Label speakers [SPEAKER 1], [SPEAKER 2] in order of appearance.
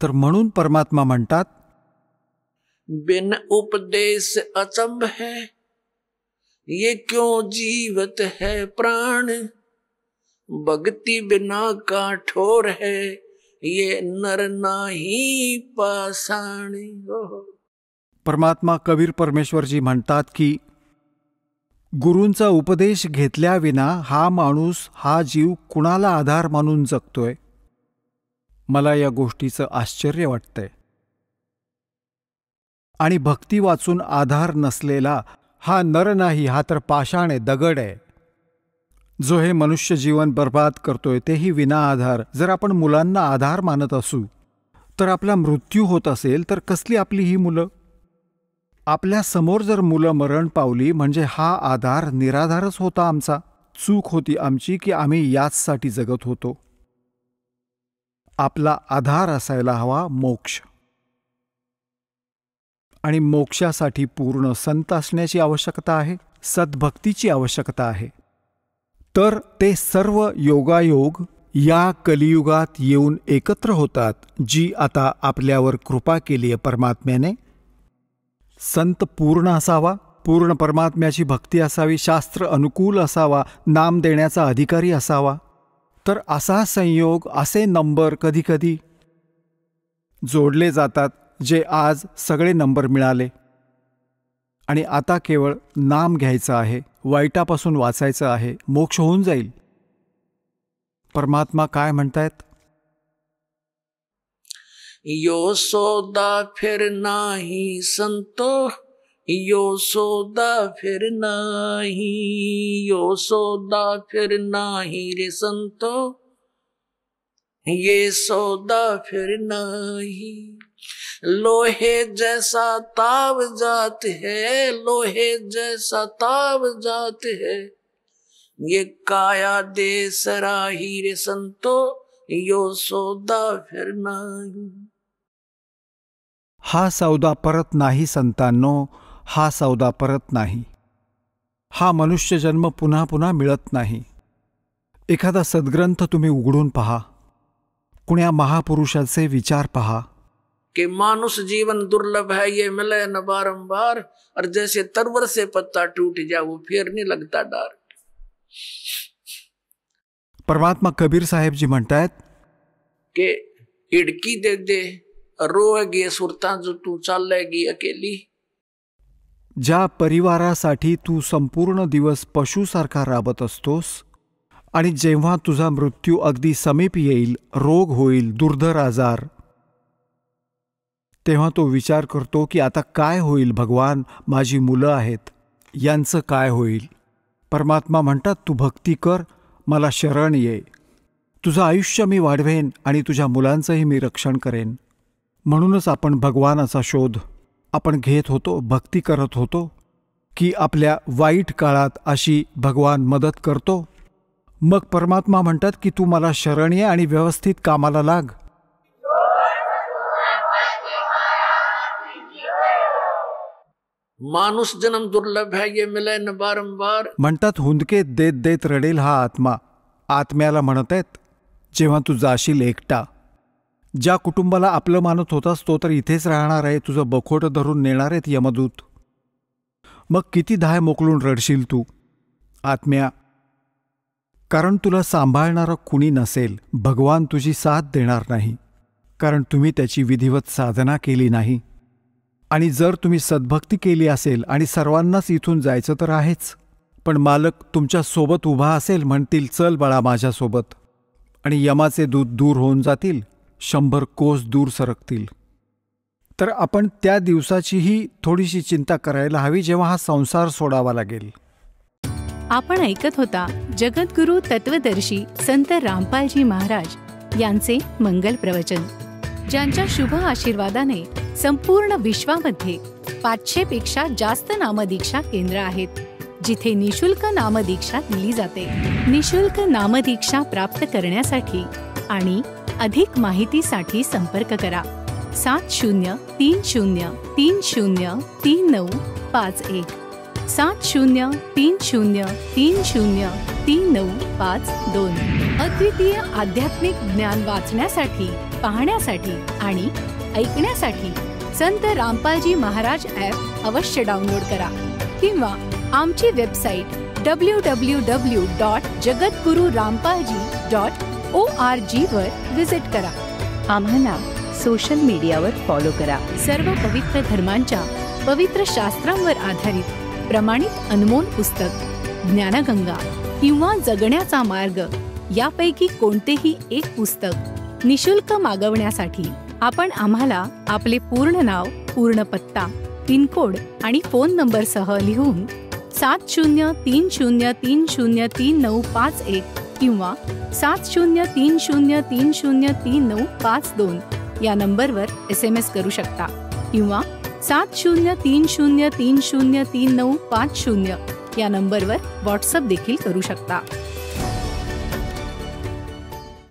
[SPEAKER 1] तर म्हणून परमात्मा म्हणतात,
[SPEAKER 2] बिन उपदेश अचंभ है, ये क्यों जीवत है प्राण, भक्ति बिना काठोर है, ये नर नाही पाषाण।
[SPEAKER 1] परमात्मा कबीर परमेश्वरजी म्हणतात की गुरूंचा उपदेश घेतल्याविना हा माणूस, हा जीव कुणाला आधार मानून जगतोय? मला या गोष्टीचं आश्चर्य वाटतंय. आणि भक्ती वाचून आधार नसलेला हा नर नाही, हा तर पाषाण आहे, दगड आहे. जो हे मनुष्य जीवन बर्बाद करतोय तेही विना आधार. जर आपण मुलांना आधार मानत असू, तर आपला मृत्यू होत असेल तर कसली आपली ही मुलं? आपल्या समोर जर मुलं मरण पावली म्हणजे हा आधार निराधारच होता आमचा. चूक होती आमची की आम्ही याचसाठी जगत होतो. आपला आधार असायला हवा मोक्ष. आणि मोक्षासाठी पूर्ण संत असण्याची आवश्यकता आहे, सद्भक्तीची आवश्यकता आहे. तर ते सर्व योगायोग या कलियुगात येऊन एकत्र होतात, जी आता आपल्यावर कृपा केली आहे परमात्म्याने. संत पूर्ण असावा, पूर्ण परमात्म्याची भक्ती असावी, शास्त्र अनुकूल असावा, नाम देण्याचा अधिकारी असावा. तर असा संयोग, असे नंबर कधीकधी जोडले जातात, जे आज सगळे नंबर मिळाले आणि आता केवळ नाम घ्यायचं आहे, वाईटापासून वाचायचं आहे, मोक्ष होऊन जाईल. परमात्मा काय म्हणतायत?
[SPEAKER 2] यो सौदा फिर नाही संतो, यो सौदा फिर नाही, यो सौदा फिर नाही रे संतो, ये सौदा फिर नाही. लोहे जैसा ताव जात है, लोहे जैसा ताव जात है, ये काया दे सराही रे संतो, यो सौदा फिर नाही.
[SPEAKER 1] हा सौदा परत नाही संतांनो, हा सौदा परत नाही. हा मनुष्य जन्म पुन्हा पुन्हा मिळत नाही. एखादा सद्ग्रंथ तुम्ही उघडून पहा, कुण्या महापुरुषाचे विचार पहा
[SPEAKER 2] कि मानुष जीवन दुर्लभ है, ये मिले न बारंबार, और जैसे तरवर से पत्ता टूट जाए वो फिर नहीं लगता डार.
[SPEAKER 1] परमात्मा कबीर साहेब जी म्हणतायत
[SPEAKER 2] कि हिडकी दे दे, रोएगी सुरता जो तू चालेगी अकेली.
[SPEAKER 1] ज्या परिवारासाठी तू संपूर्ण दिवस पशुसारखा राबत असतोस आणि जेव्हा तुझा मृत्यू अगदी समीप येईल, रोग होईल, दुर्धर आजार, तेव्हा तो विचार करतो की आता काय होईल भगवान, माझी मुलं आहेत, यांचं काय होईल? परमात्मा म्हणतात, तू भक्ती कर, मला शरण ये, तुझं आयुष्य मी वाढवेन आणि तुझ्या मुलांचंही मी रक्षण करेन. म्हणूनच आपण भगवानाचा शोध आपण घेत होतो, भक्ती करत होतो की आपल्या वाईट काळात अशी भगवान मदत करतो. मग परमात्मा म्हणतात की तू मला शरण ये आणि व्यवस्थित कामाला लाग.
[SPEAKER 2] मानुष जन्म दुर्लभ है, ये मिले न बारंबार.
[SPEAKER 1] म्हणतात हुंदके देत देत रडेल हा आत्मा. आत्म्याला म्हणत आहेत, जेव्हा तू जाशील एकटा, ज्या कुटुंबाला आपलं मानत होतास तो तर इथेच राहणार आहे, तुझं बखोटं धरून नेणार आहेत यमदूत. मग किती धाय मोकलून रडशील तू आत्म्या, कारण तुला सांभाळणारं कुणी नसेल. भगवान तुझी साथ देणार नाही, कारण तुम्ही त्याची विधिवत साधना केली नाही. आणि जर तुम्ही सद्भक्ती केली असेल आणि सर्वांनाच इथून जायचं तर आहेच, पण मालक तुमच्या सोबत उभा असेल, म्हणतील चल बाळा माझ्यासोबत, आणि यमाचे दूत दूर होऊन जातील, 100 कोस दूर सरकतील. तर आपण त्या दिवसाचीही थोडीशी चिंता करायला हवी जेव्हा हा संसार सोडावा लागेल.
[SPEAKER 3] आपण ऐकत होता जगद्गुरु तत्वदर्शी संत रामपालजी महाराज यांचे मंगल प्रवचन, ज्यांच्या शुभ आशीर्वादाने संपूर्ण विश्वामध्ये 500 पेक्षा जास्त नामदीक्षा केंद्र आहेत, जिथे निशुल्क नामदीक्षा दिली जाते. निशुल्क नामदीक्षा प्राप्त करण्यासाठी आणि अधिक माहितीसाठी संपर्क करा 7030303951 7030303952. अद्वितीय आध्यात्मिक ज्ञान वाचण्यासाठी, पाहण्यासाठी आणि ऐकण्यासाठी संत रामपालजी महाराज ॲप अवश्य डाउनलोड करा किंवा आमची वेबसाईट www.jagatgururampalji.org वर विजिट करा.
[SPEAKER 4] आम्हाला सोशल मीडियावर फॉलो करा.
[SPEAKER 3] सर्व पवित्र धर्मांच्या पवित्र शास्त्रांवर आधारित प्रमाणित अनमोल पुस्तक ज्ञानगंगा किंवा जगण्याचा मार्ग यापैकी कोणतेही एक पुस्तक निशुल्क मागवण्यासाठी आपण आम्हाला आपले पूर्ण नाव, पूर्ण पत्ता, पिनकोड आणि फोन नंबर सह लिहून 7030303951 किंवा 7030303952 या नंबरवर SMS करू शकता किंवा 7030303950 या नंबरवर व्हॉट्सअप देखील करू शकता.